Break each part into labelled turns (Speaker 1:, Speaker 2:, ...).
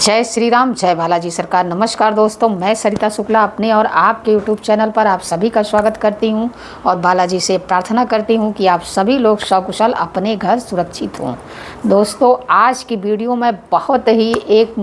Speaker 1: जय श्री राम, जय बालाजी सरकार। नमस्कार दोस्तों, मैं सरिता शुक्ला अपने और आपके यूट्यूब चैनल पर आप सभी का स्वागत करती हूं और बालाजी से प्रार्थना करती हूं कि आप सभी लोग सकुशल अपने घर सुरक्षित हों। दोस्तों, आज की वीडियो में बहुत ही एक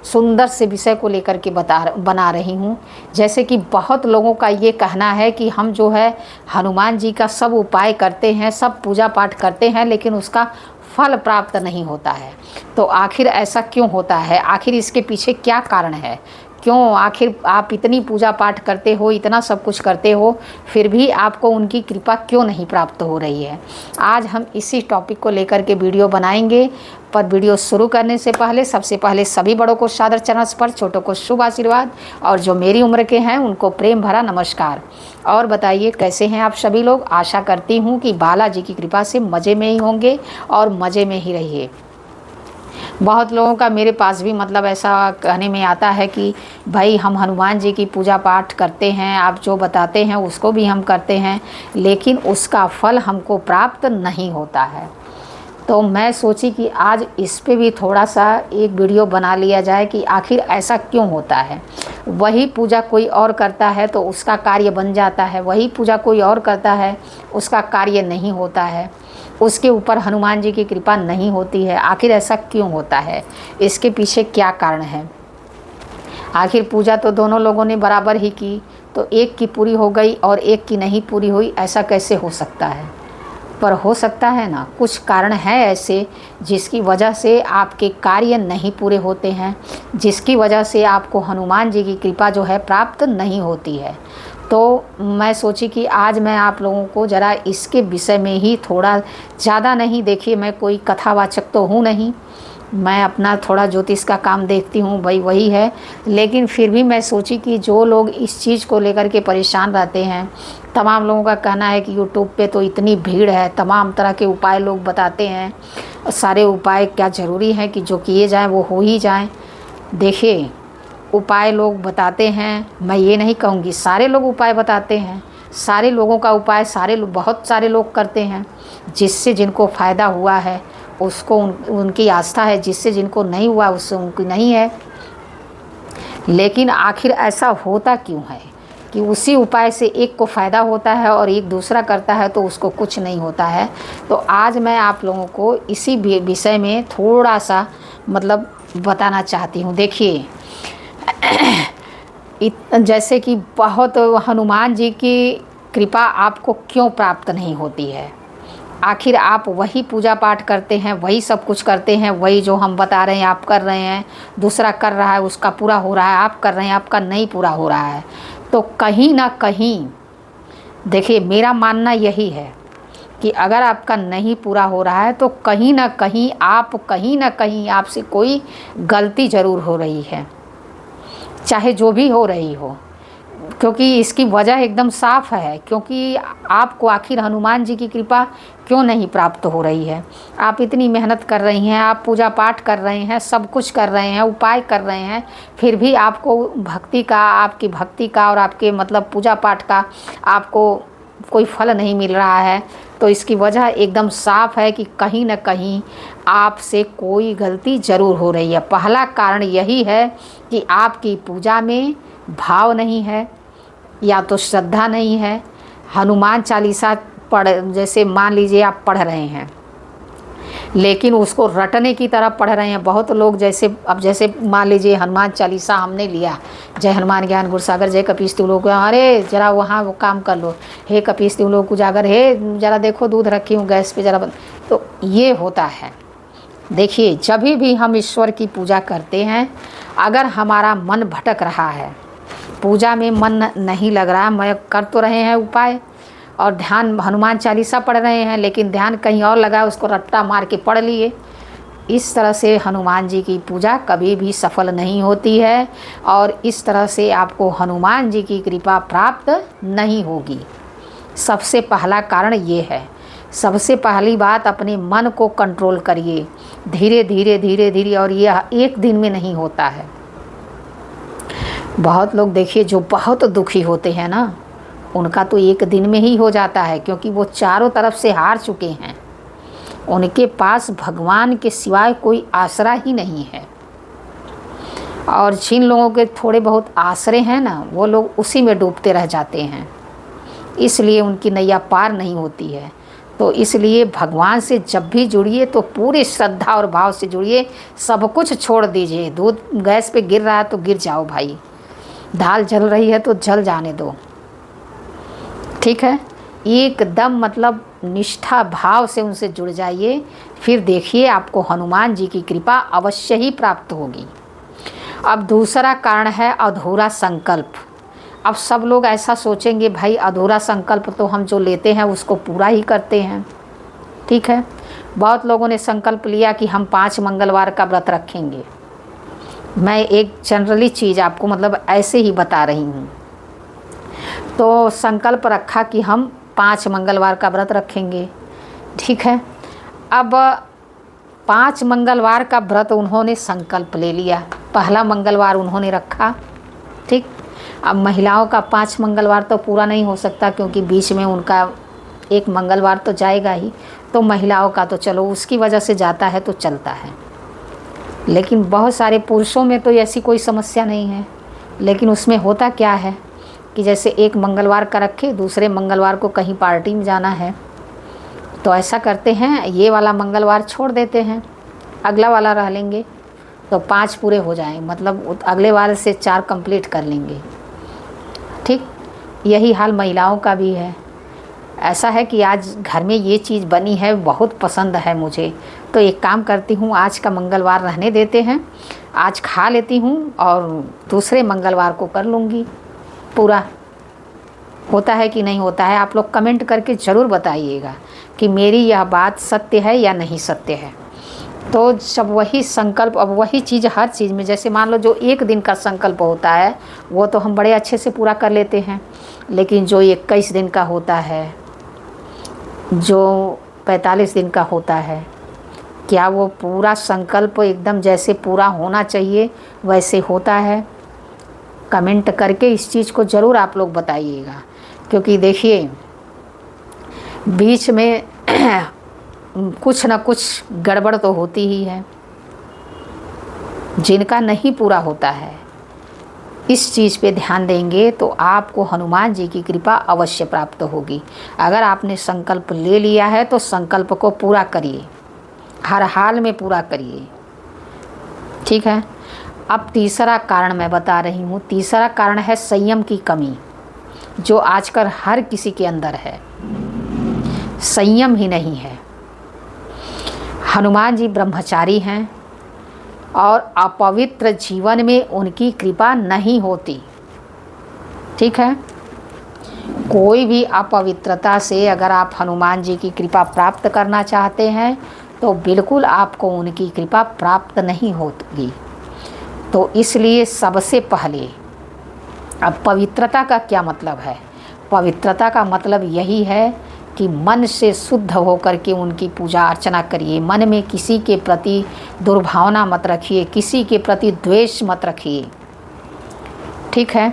Speaker 1: सुंदर से विषय को लेकर के बना रही हूँ। जैसे कि बहुत लोगों का ये कहना है कि हम जो है हनुमान जी का सब उपाय करते हैं, सब पूजा पाठ करते हैं, लेकिन उसका फल प्राप्त नहीं होता है। तो आखिर ऐसा क्यों होता है? आखिर इसके पीछे क्या कारण है? क्यों आखिर आप इतनी पूजा पाठ करते हो, इतना सब कुछ करते हो, फिर भी आपको उनकी कृपा क्यों नहीं प्राप्त हो रही है? आज हम इसी टॉपिक को लेकर के वीडियो बनाएंगे। पर वीडियो शुरू करने से पहले सबसे पहले सभी बड़ों को सादर चरण स्पर्श, छोटों को शुभ आशीर्वाद और जो मेरी उम्र के हैं उनको प्रेम भरा नमस्कार। और बताइए कैसे हैं आप सभी लोग? आशा करती हूँ कि बालाजी की कृपा से मज़े में ही होंगे और मज़े में ही रहिए। बहुत लोगों का मेरे पास भी ऐसा कहने में आता है कि भाई हम हनुमान जी की पूजा पाठ करते हैं, आप जो बताते हैं उसको भी हम करते हैं, लेकिन उसका फल हमको प्राप्त नहीं होता है। तो मैं सोची कि आज इस पे भी थोड़ा सा एक वीडियो बना लिया जाए कि आखिर ऐसा क्यों होता है। वही पूजा कोई और करता है तो उसका कार्य बन जाता है, वही पूजा कोई और करता है उसका कार्य नहीं होता है, उसके ऊपर हनुमान जी की कृपा नहीं होती है। आखिर ऐसा क्यों होता है? इसके पीछे क्या कारण है? आखिर पूजा तो दोनों लोगों ने बराबर ही की, तो एक की पूरी हो गई और एक की नहीं पूरी हुई, ऐसा कैसे हो सकता है? पर हो सकता है ना, कुछ कारण है ऐसे जिसकी वजह से आपके कार्य नहीं पूरे होते हैं, जिसकी वजह से आपको हनुमान जी की कृपा जो है प्राप्त नहीं होती है। तो मैं सोची कि आज मैं आप लोगों को ज़रा इसके विषय में ही थोड़ा ज़्यादा नहीं, देखिए मैं कोई कथावाचक तो हूँ नहीं, मैं अपना थोड़ा ज्योतिष का काम देखती हूँ, भाई वही है। लेकिन फिर भी मैं सोची कि जो लोग इस चीज़ को लेकर के परेशान रहते हैं, तमाम लोगों का कहना है कि यूट्यूब पे तो इतनी भीड़ है, तमाम तरह के उपाय लोग बताते हैं, सारे उपाय क्या ज़रूरी है कि जो किए जाएं वो हो ही जाएं? देखिए, उपाय लोग बताते हैं, मैं ये नहीं कहूँगी सारे लोग उपाय बताते हैं, सारे लोगों का उपाय बहुत सारे लोग करते हैं, जिससे जिनको फ़ायदा हुआ है उसको उनकी आस्था है, जिससे जिनको नहीं हुआ उससे उनकी नहीं है। लेकिन आखिर ऐसा होता क्यों है कि उसी उपाय से एक को फ़ायदा होता है और एक दूसरा करता है तो उसको कुछ नहीं होता है? तो आज मैं आप लोगों को इसी विषय में थोड़ा सा बताना चाहती हूँ। देखिए, जैसे कि बहुत हनुमान जी की कृपा आपको क्यों प्राप्त नहीं होती है? आखिर आप वही पूजा पाठ करते हैं, वही सब कुछ करते हैं, वही जो हम बता रहे हैं आप कर रहे हैं, दूसरा कर रहा है उसका पूरा हो रहा है, आप कर रहे हैं आपका नहीं पूरा हो रहा है। तो कहीं ना कहीं देखिए, मेरा मानना यही है कि अगर आपका नहीं पूरा हो रहा है तो कहीं ना कहीं आपसे कोई गलती ज़रूर हो रही है, चाहे जो भी हो रही हो, क्योंकि इसकी वजह एकदम साफ है। क्योंकि आपको आखिर हनुमान जी की कृपा क्यों नहीं प्राप्त हो रही है? आप इतनी मेहनत कर रही हैं, आप पूजा पाठ कर रहे हैं, सब कुछ कर रहे हैं, उपाय कर रहे हैं, फिर भी आपको आपकी भक्ति का और आपके पूजा पाठ का आपको कोई फल नहीं मिल रहा है। तो इसकी वजह एकदम साफ है कि कहीं ना कहीं आपसे कोई गलती ज़रूर हो रही है। पहला कारण यही है कि आपकी पूजा में भाव नहीं है, या तो श्रद्धा नहीं है। हनुमान चालीसा जैसे मान लीजिए आप पढ़ रहे हैं, लेकिन उसको रटने की तरह पढ़ रहे हैं। बहुत लोग जैसे मान लीजिए हनुमान चालीसा हमने लिया, जय हनुमान ज्ञान गुरसागर, जय कपीस तिहु लोक, अरे जरा वहाँ वो काम कर लो, हे कपीस तिहु लोक उजागर, हे जरा देखो दूध रखी हूँ गैस पे जरा तो ये होता है। देखिए, जब भी हम ईश्वर की पूजा करते हैं, अगर हमारा मन भटक रहा है, पूजा में मन नहीं लग रहा, मैं कर तो रहे हैं उपाय और ध्यान हनुमान चालीसा पढ़ रहे हैं, लेकिन ध्यान कहीं और लगा, उसको रट्टा मार के पढ़ लिए, इस तरह से हनुमान जी की पूजा कभी भी सफल नहीं होती है और इस तरह से आपको हनुमान जी की कृपा प्राप्त नहीं होगी। सबसे पहला कारण ये है। सबसे पहली बात, अपने मन को कंट्रोल करिए, धीरे धीरे, और यह एक दिन में नहीं होता है। बहुत लोग देखिए जो बहुत दुखी होते हैं ना, उनका तो एक दिन में ही हो जाता है, क्योंकि वो चारों तरफ से हार चुके हैं, उनके पास भगवान के सिवाय कोई आसरा ही नहीं है। और जिन लोगों के थोड़े बहुत आसरे हैं ना, वो लोग उसी में डूबते रह जाते हैं, इसलिए उनकी नैया पार नहीं होती है। तो इसलिए भगवान से जब भी जुड़िए तो पूरी श्रद्धा और भाव से जुड़िए, सब कुछ छोड़ दीजिए। दूध गैस पे गिर रहा है तो गिर जाओ भाई, दाल जल रही है तो जल जाने दो, ठीक है। एकदम मतलब निष्ठा भाव से उनसे जुड़ जाइए, फिर देखिए आपको हनुमान जी की कृपा अवश्य ही प्राप्त होगी। अब दूसरा कारण है अधूरा संकल्प। अब सब लोग ऐसा सोचेंगे, भाई अधूरा संकल्प तो हम जो लेते हैं उसको पूरा ही करते हैं, ठीक है। बहुत लोगों ने संकल्प लिया कि हम 5 मंगलवार का व्रत रखेंगे। मैं एक जनरली चीज़ आपको मतलब ऐसे ही बता रही हूँ। तो संकल्प रखा कि हम 5 मंगलवार का व्रत रखेंगे, ठीक है। अब 5 मंगलवार का व्रत उन्होंने संकल्प ले लिया, पहला मंगलवार उन्होंने रखा, ठीक। अब महिलाओं का 5 मंगलवार तो पूरा नहीं हो सकता, क्योंकि बीच में उनका एक मंगलवार तो जाएगा ही। तो महिलाओं का तो चलो उसकी वजह से जाता है तो चलता है, लेकिन बहुत सारे पुरुषों में तो ऐसी कोई समस्या नहीं है। लेकिन उसमें होता क्या है कि जैसे एक मंगलवार का रखे, दूसरे मंगलवार को कहीं पार्टी में जाना है, तो ऐसा करते हैं, ये वाला मंगलवार छोड़ देते हैं, अगला वाला रह लेंगे, तो 5 पूरे हो जाएं, मतलब अगले वाले से 4 कंप्लीट कर लेंगे, ठीक। यही हाल महिलाओं का भी है। ऐसा है कि आज घर में ये चीज़ बनी है, बहुत पसंद है मुझे, तो एक काम करती हूँ, आज का मंगलवार रहने देते हैं, आज खा लेती हूँ और दूसरे मंगलवार को कर लूँगी पूरा। होता है कि नहीं होता है, आप लोग कमेंट करके ज़रूर बताइएगा कि मेरी यह बात सत्य है या नहीं सत्य है। तो जब वही संकल्प, अब वही चीज़ हर चीज़ में, जैसे मान लो जो 1 दिन का संकल्प होता है वो तो हम बड़े अच्छे से पूरा कर लेते हैं, लेकिन जो 21 दिन का होता है, जो 45 दिन का होता है, क्या वो पूरा संकल्प एकदम जैसे पूरा होना चाहिए वैसे होता है? कमेंट करके इस चीज़ को ज़रूर आप लोग बताइएगा, क्योंकि देखिए बीच में कुछ ना कुछ गड़बड़ तो होती ही है। जिनका नहीं पूरा होता है, इस चीज़ पे ध्यान देंगे तो आपको हनुमान जी की कृपा अवश्य प्राप्त होगी। अगर आपने संकल्प ले लिया है तो संकल्प को पूरा करिए, हर हाल में पूरा करिए, ठीक है। अब तीसरा कारण मैं बता रही हूँ। तीसरा कारण है संयम की कमी, जो आजकल हर किसी के अंदर है। संयम ही नहीं है। हनुमान जी ब्रह्मचारी हैं और अपवित्र जीवन में उनकी कृपा नहीं होती, ठीक है। कोई भी अपवित्रता से अगर आप हनुमान जी की कृपा प्राप्त करना चाहते हैं तो बिल्कुल आपको उनकी कृपा प्राप्त नहीं होगी। तो इसलिए सबसे पहले, अब पवित्रता का क्या मतलब है? पवित्रता का मतलब यही है कि मन से शुद्ध होकर के उनकी पूजा अर्चना करिए। मन में किसी के प्रति दुर्भावना मत रखिए, किसी के प्रति द्वेष मत रखिए, ठीक है।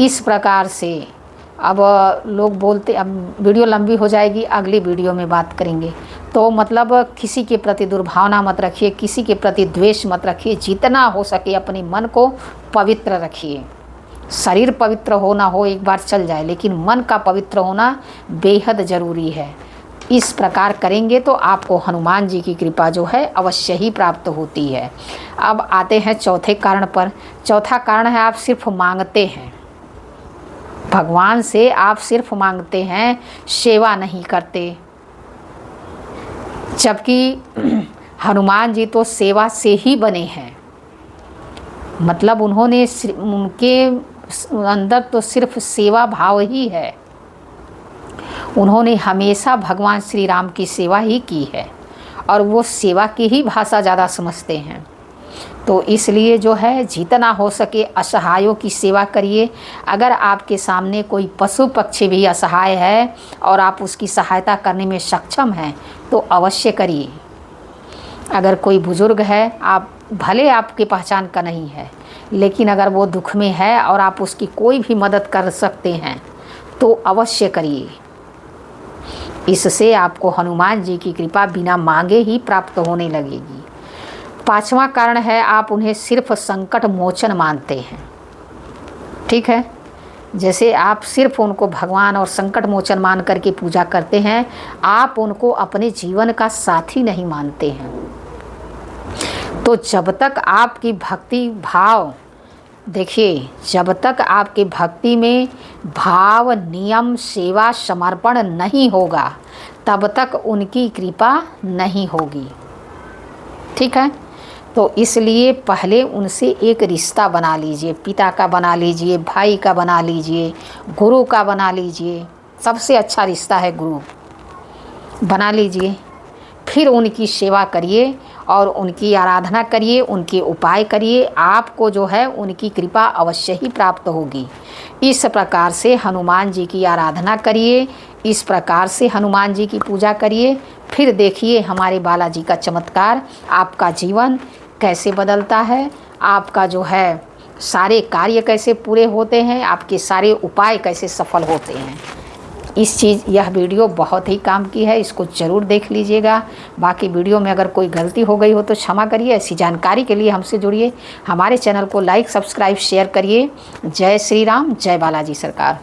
Speaker 1: इस प्रकार से अब लोग बोलते, अब वीडियो लंबी हो जाएगी, अगली वीडियो में बात करेंगे। तो मतलब किसी के प्रति दुर्भावना मत रखिए, किसी के प्रति द्वेष मत रखिए। जितना हो सके अपने मन को पवित्र रखिए। शरीर पवित्र हो ना हो एक बार चल जाए, लेकिन मन का पवित्र होना बेहद ज़रूरी है। इस प्रकार करेंगे तो आपको हनुमान जी की कृपा जो है अवश्य ही प्राप्त होती है। अब आते हैं चौथे कारण पर। चौथा कारण है आप सिर्फ मांगते हैं, भगवान से आप सिर्फ मांगते हैं, सेवा नहीं करते। जबकि हनुमान जी तो सेवा से ही बने हैं, मतलब उन्होंने उनके अंदर तो सिर्फ सेवा भाव ही है। उन्होंने हमेशा भगवान श्री राम की सेवा ही की है और वो सेवा की ही भाषा ज़्यादा समझते हैं। तो इसलिए जो है जितना हो सके असहायों की सेवा करिए। अगर आपके सामने कोई पशु पक्षी भी असहाय है और आप उसकी सहायता करने में सक्षम हैं तो अवश्य करिए। अगर कोई बुज़ुर्ग है, आप भले आपकी पहचान का नहीं है, लेकिन अगर वो दुख में है और आप उसकी कोई भी मदद कर सकते हैं तो अवश्य करिए। इससे आपको हनुमान जी की कृपा बिना मांगे ही प्राप्त होने लगेगी। 5वां कारण है आप उन्हें सिर्फ संकट मोचन मानते हैं। ठीक है, जैसे आप सिर्फ उनको भगवान और संकट मोचन मान करके पूजा करते हैं, आप उनको अपने जीवन का साथी नहीं मानते हैं। तो जब तक आपकी भक्ति भाव, देखिए, जब तक आपकी भक्ति में भाव, नियम, सेवा, समर्पण नहीं होगा तब तक उनकी कृपा नहीं होगी। ठीक है, तो इसलिए पहले उनसे एक रिश्ता बना लीजिए, पिता का बना लीजिए, भाई का बना लीजिए, गुरु का बना लीजिए। सबसे अच्छा रिश्ता है गुरु, बना लीजिए। फिर उनकी सेवा करिए और उनकी आराधना करिए, उनके उपाय करिए, आपको जो है उनकी कृपा अवश्य ही प्राप्त होगी। इस प्रकार से हनुमान जी की आराधना करिए, इस प्रकार से हनुमान जी की पूजा करिए। फिर देखिए हमारे बालाजी का चमत्कार, आपका जीवन कैसे बदलता है, आपका जो है सारे कार्य कैसे पूरे होते हैं, आपके सारे उपाय कैसे सफल होते हैं। यह वीडियो बहुत ही काम की है, इसको ज़रूर देख लीजिएगा। बाकी वीडियो में अगर कोई गलती हो गई हो तो क्षमा करिए। ऐसी जानकारी के लिए हमसे जुड़िए, हमारे चैनल को लाइक, सब्सक्राइब, शेयर करिए। जय श्री राम, जय बालाजी सरकार।